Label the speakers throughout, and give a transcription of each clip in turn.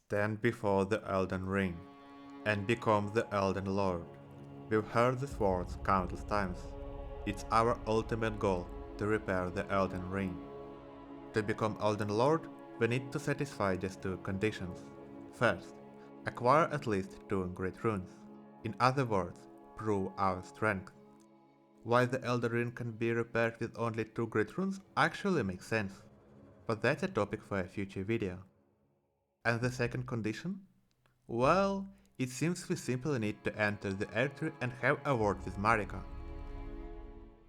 Speaker 1: Stand before the Elden Ring and become the Elden Lord. We've heard these words countless times. It's our ultimate goal to repair the Elden Ring. To become Elden Lord, we need to satisfy just two conditions. First, acquire at least 2 great runes. In other words, prove our strength. Why the Elden Ring can be repaired with only 2 great runes actually makes sense, but that's a topic for a future video. And the second condition? Well, it seems we simply need to enter the Erdtree and have a word with Marika.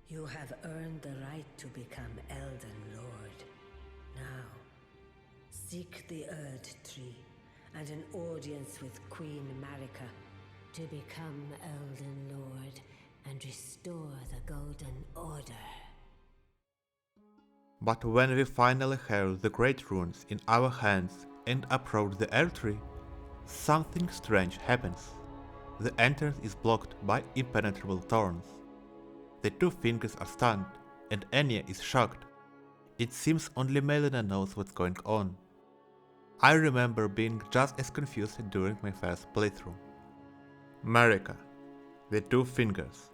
Speaker 2: You have earned the right to become Elden Lord. Now, seek the Erdtree and an audience with Queen Marika to become Elden Lord and restore the Golden Order.
Speaker 1: But when we finally have the great runes in our hands and approach the Erdtree, something strange happens. The entrance is blocked by impenetrable thorns. The 2 fingers are stunned, and Enya is shocked. It seems only Melina knows what's going on. I remember being just as confused during my first playthrough. Marika, the 2 fingers,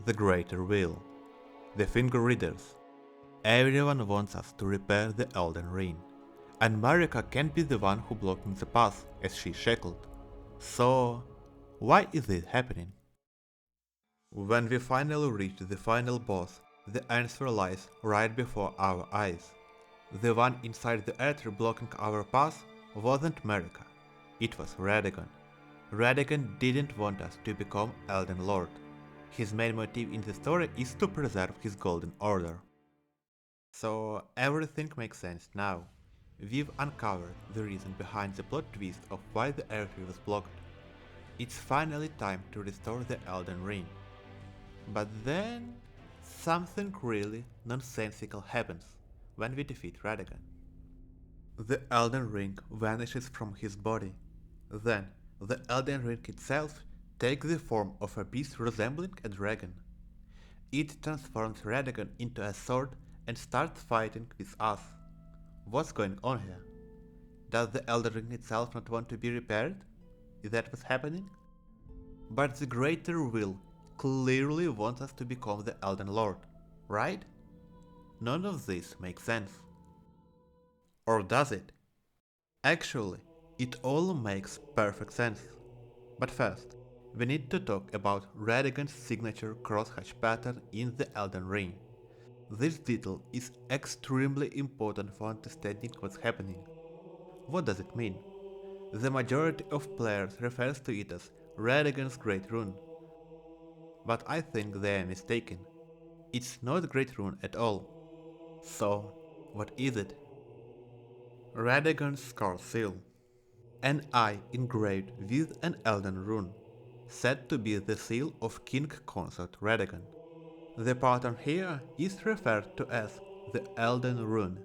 Speaker 1: the greater will, the finger readers. Everyone wants us to repair the Elden Ring, and Marika can't be the one who blocking the path as she's shackled. So, why is this happening? When we finally reach the final boss, the answer lies right before our eyes. The one inside the Erdtree blocking our path wasn't Marika, it was Radagon. Radagon didn't want us to become Elden Lord. His main motive in the story is to preserve his Golden Order. So everything makes sense now. We've uncovered the reason behind the plot twist of why the Erdtree was blocked. It's finally time to restore the Elden Ring. But then, something really nonsensical happens when we defeat Radagon. The Elden Ring vanishes from his body. Then, the Elden Ring itself takes the form of a beast resembling a dragon. It transforms Radagon into a sword and starts fighting with us. What's going on here? Does the Elden Ring itself not want to be repaired? Is that what's happening? But the Greater Will clearly wants us to become the Elden Lord, right? None of this makes sense. Or does it? Actually, it all makes perfect sense. But first, we need to talk about Radagon's signature crosshatch pattern in the Elden Ring. This detail is extremely important for understanding what's happening. What does it mean? The majority of players refers to it as Radagon's Great Rune. But I think they are mistaken. It's not Great Rune at all. So, what is it? Radagon's Scar Seal. An eye engraved with an Elden Rune, said to be the seal of King Consort Radagon. The pattern here is referred to as the Elden Rune.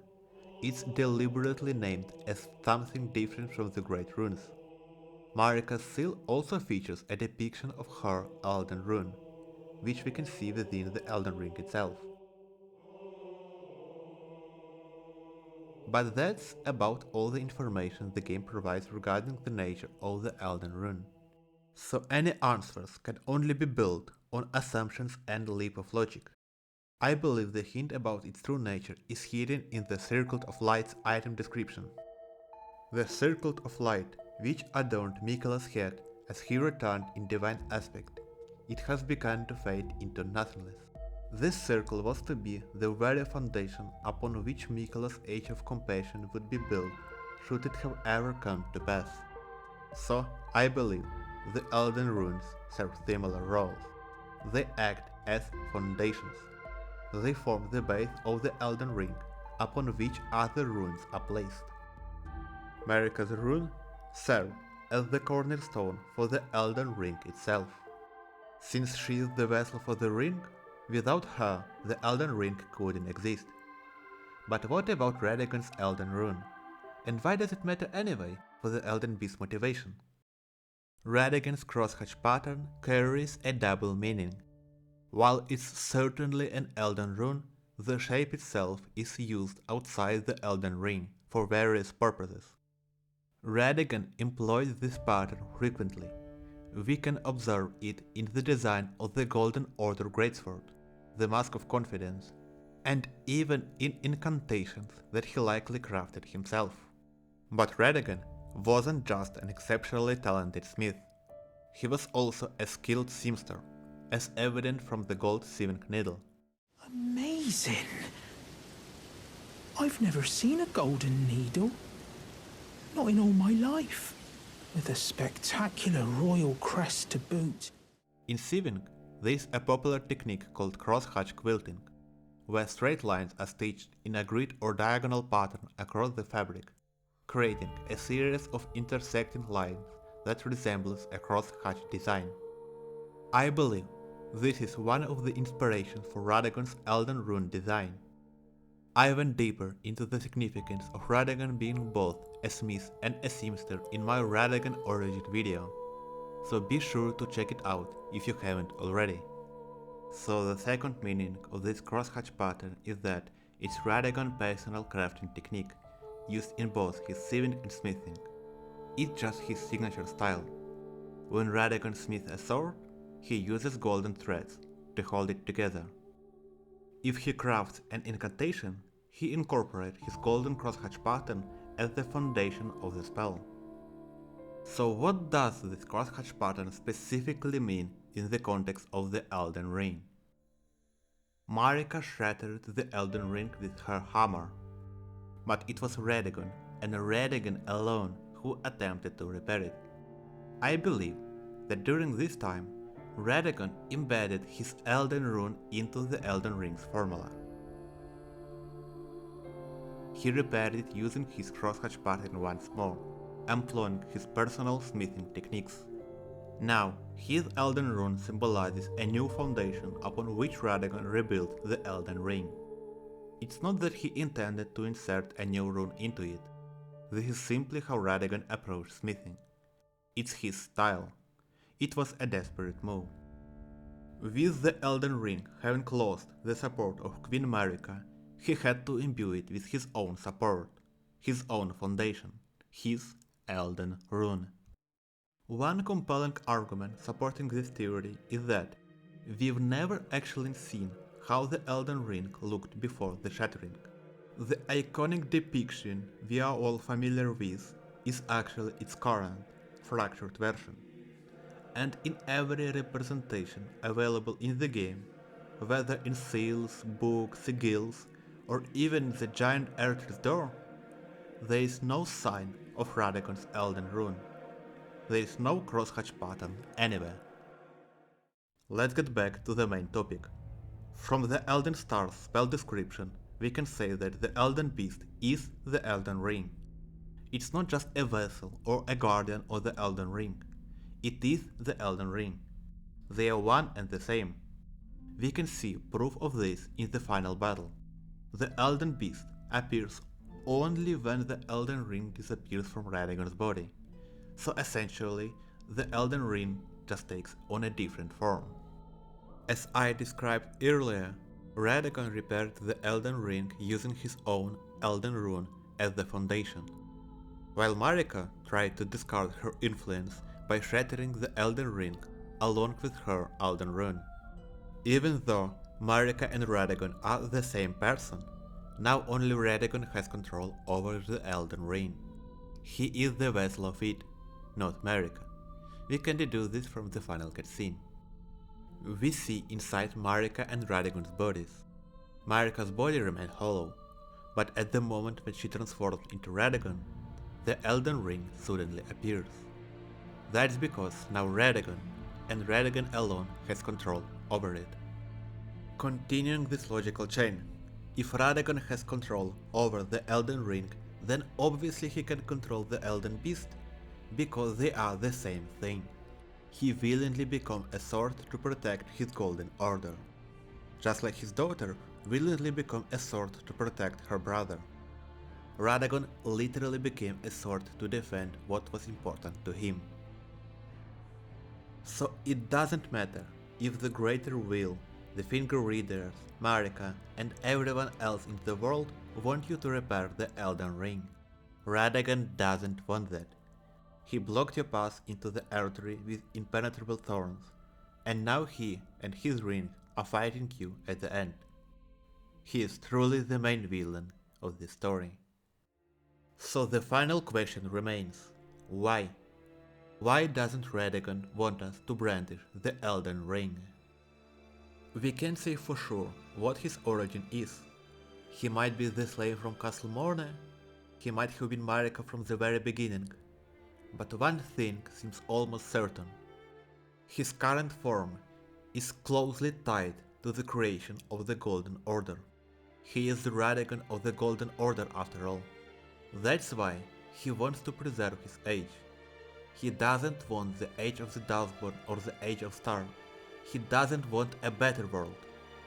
Speaker 1: It's deliberately named as something different from the Great Runes. Marika's seal also features a depiction of her Elden Rune, which we can see within the Elden Ring itself. But that's about all the information the game provides regarding the nature of the Elden Rune. So any answers can only be built on assumptions and leap of logic. I believe the hint about its true nature is hidden in the Circlet of Light's item description. The Circlet of Light, which adorned Miquella's head as he returned in divine aspect, it has begun to fade into nothingness. This circle was to be the very foundation upon which Miquella's Age of Compassion would be built should it have ever come to pass. So, I believe the Elden Runes serve similar roles. They act as foundations. They form the base of the Elden Ring, upon which other runes are placed. Marika's rune served as the cornerstone for the Elden Ring itself. Since she is the vessel for the ring, without her the Elden Ring couldn't exist. But what about Radagon's Elden Rune? And why does it matter anyway for the Elden Beast's motivation? Radagon's crosshatch pattern carries a double meaning. While it's certainly an Elden Rune, the shape itself is used outside the Elden Ring for various purposes. Radagon employs this pattern frequently. We can observe it in the design of the Golden Order Greatsword, the Mask of Confidence, and even in incantations that he likely crafted himself. But Radagon wasn't just an exceptionally talented smith. He was also a skilled seamster, as evident from the gold sieving needle.
Speaker 3: Amazing. I've never seen a golden needle. Not in all my life. With a spectacular royal crest to boot.
Speaker 1: In sieving, there is a popular technique called crosshatch quilting, where straight lines are stitched in a grid or diagonal pattern across the fabric, creating a series of intersecting lines that resembles a crosshatch design. I believe this is one of the inspirations for Radagon's Elden Rune design. I went deeper into the significance of Radagon being both a smith and a seamster in my Radagon origin video, so be sure to check it out if you haven't already. So the second meaning of this crosshatch pattern is that it's Radagon's personal crafting technique, used in both his sieving and smithing. It's just his signature style. When Radagon smiths a sword, he uses golden threads to hold it together. If he crafts an incantation, he incorporates his golden crosshatch pattern as the foundation of the spell. So what does this crosshatch pattern specifically mean in the context of the Elden Ring? Marika shattered the Elden Ring with her hammer, but it was Radagon, and Radagon alone, who attempted to repair it. I believe that during this time, Radagon embedded his Elden Rune into the Elden Ring's formula. He repaired it using his crosshatch pattern once more, employing his personal smithing techniques. Now, his Elden Rune symbolizes a new foundation upon which Radagon rebuilt the Elden Ring. It's not that he intended to insert a new rune into it. This is simply how Radagon approached smithing. It's his style. It was a desperate move. With the Elden Ring having lost the support of Queen Marika, he had to imbue it with his own support, his own foundation, his Elden Rune. One compelling argument supporting this theory is that we've never actually seen how the Elden Ring looked before the shattering. The iconic depiction we are all familiar with is actually its current, fractured version. And in every representation available in the game, whether in seals, books, sigils, or even the giant Earth's door, there is no sign of Radagon's Elden Rune. There is no crosshatch pattern anywhere. Let's get back to the main topic. From the Elden Star's spell description, we can say that the Elden Beast is the Elden Ring. It's not just a vessel or a guardian of the Elden Ring. It is the Elden Ring. They are one and the same. We can see proof of this in the final battle. The Elden Beast appears only when the Elden Ring disappears from Radagon's body. So essentially, the Elden Ring just takes on a different form. As I described earlier, Radagon repaired the Elden Ring using his own Elden Rune as the foundation, while Marika tried to discard her influence by shattering the Elden Ring along with her Elden Rune. Even though Marika and Radagon are the same person, now only Radagon has control over the Elden Ring. He is the vessel of it, not Marika. We can deduce this from the final cutscene. We see inside Marika and Radagon's bodies. Marika's body remains hollow, but at the moment when she transforms into Radagon, the Elden Ring suddenly appears. That's because now Radagon, and Radagon alone, has control over it. Continuing this logical chain, if Radagon has control over the Elden Ring, then obviously he can control the Elden Beast, because they are the same thing. He willingly became a sword to protect his Golden Order, just like his daughter willingly became a sword to protect her brother. Radagon literally became a sword to defend what was important to him. So it doesn't matter if the Greater Will, the Finger Readers, Marika, and everyone else in the world want you to repair the Elden Ring. Radagon doesn't want that. He blocked your path into the Erdtree with impenetrable thorns, and now he and his ring are fighting you at the end. He is truly the main villain of this story. So the final question remains, why? Why doesn't Radagon want us to brandish the Elden Ring? We can't say for sure what his origin is. He might be the slave from Castle Morne, he might have been Marika from the very beginning, but one thing seems almost certain. His current form is closely tied to the creation of the Golden Order. He is the Radagon of the Golden Order after all. That's why he wants to preserve his age. He doesn't want the Age of the Darkborn or the Age of Star. He doesn't want a better world.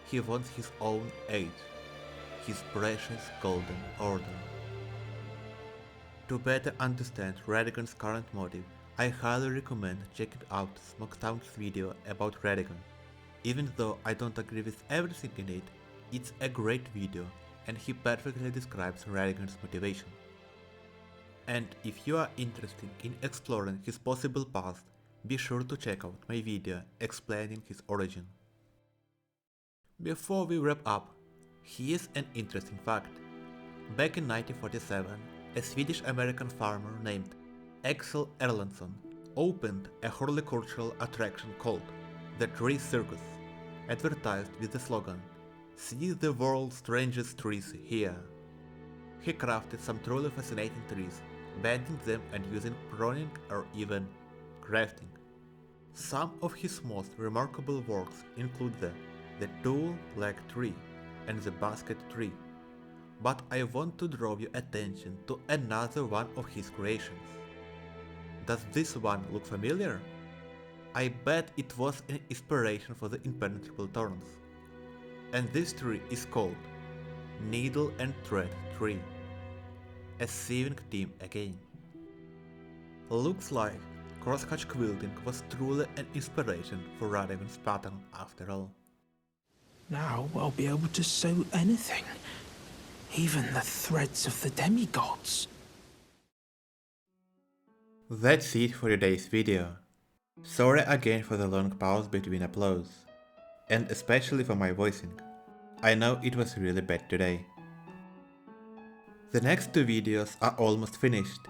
Speaker 1: He wants his own age. His precious Golden Order. To better understand Radagon's current motive, I highly recommend checking out Smoketown's video about Radagon. Even though I don't agree with everything in it, it's a great video and he perfectly describes Radagon's motivation. And if you are interested in exploring his possible past, be sure to check out my video explaining his origin. Before we wrap up, here's an interesting fact. Back in 1947, a Swedish-American farmer named Axel Erlandsson opened a horticultural attraction called the Tree Circus, advertised with the slogan, "See the world's strangest trees here." He crafted some truly fascinating trees, bending them and using pruning or even grafting. Some of his most remarkable works include the tool-leg tree and the basket tree. But I want to draw your attention to another one of his creations. Does this one look familiar? I bet it was an inspiration for the impenetrable thorns. And this tree is called Needle and Thread Tree. A sewing team again. Looks like crosshatch quilting was truly an inspiration for Radagon's pattern after all.
Speaker 3: Now I'll be able to sew anything, even the threads of the demigods.
Speaker 1: That's it for today's video. Sorry again for the long pause between uploads, and especially for my voicing. I know it was really bad today. The next two videos are almost finished,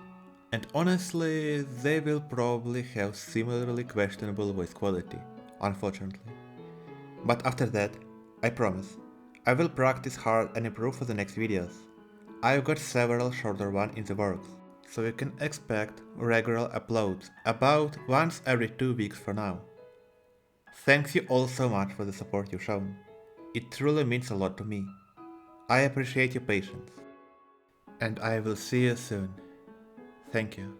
Speaker 1: and honestly, they will probably have similarly questionable voice quality, unfortunately. But after that, I promise, I will practice hard and improve for the next videos. I've got several shorter ones in the works, so you can expect regular uploads about once every 2 weeks for now. Thanks you all so much for the support you've shown. It truly means a lot to me. I appreciate your patience. And I will see you soon. Thank you.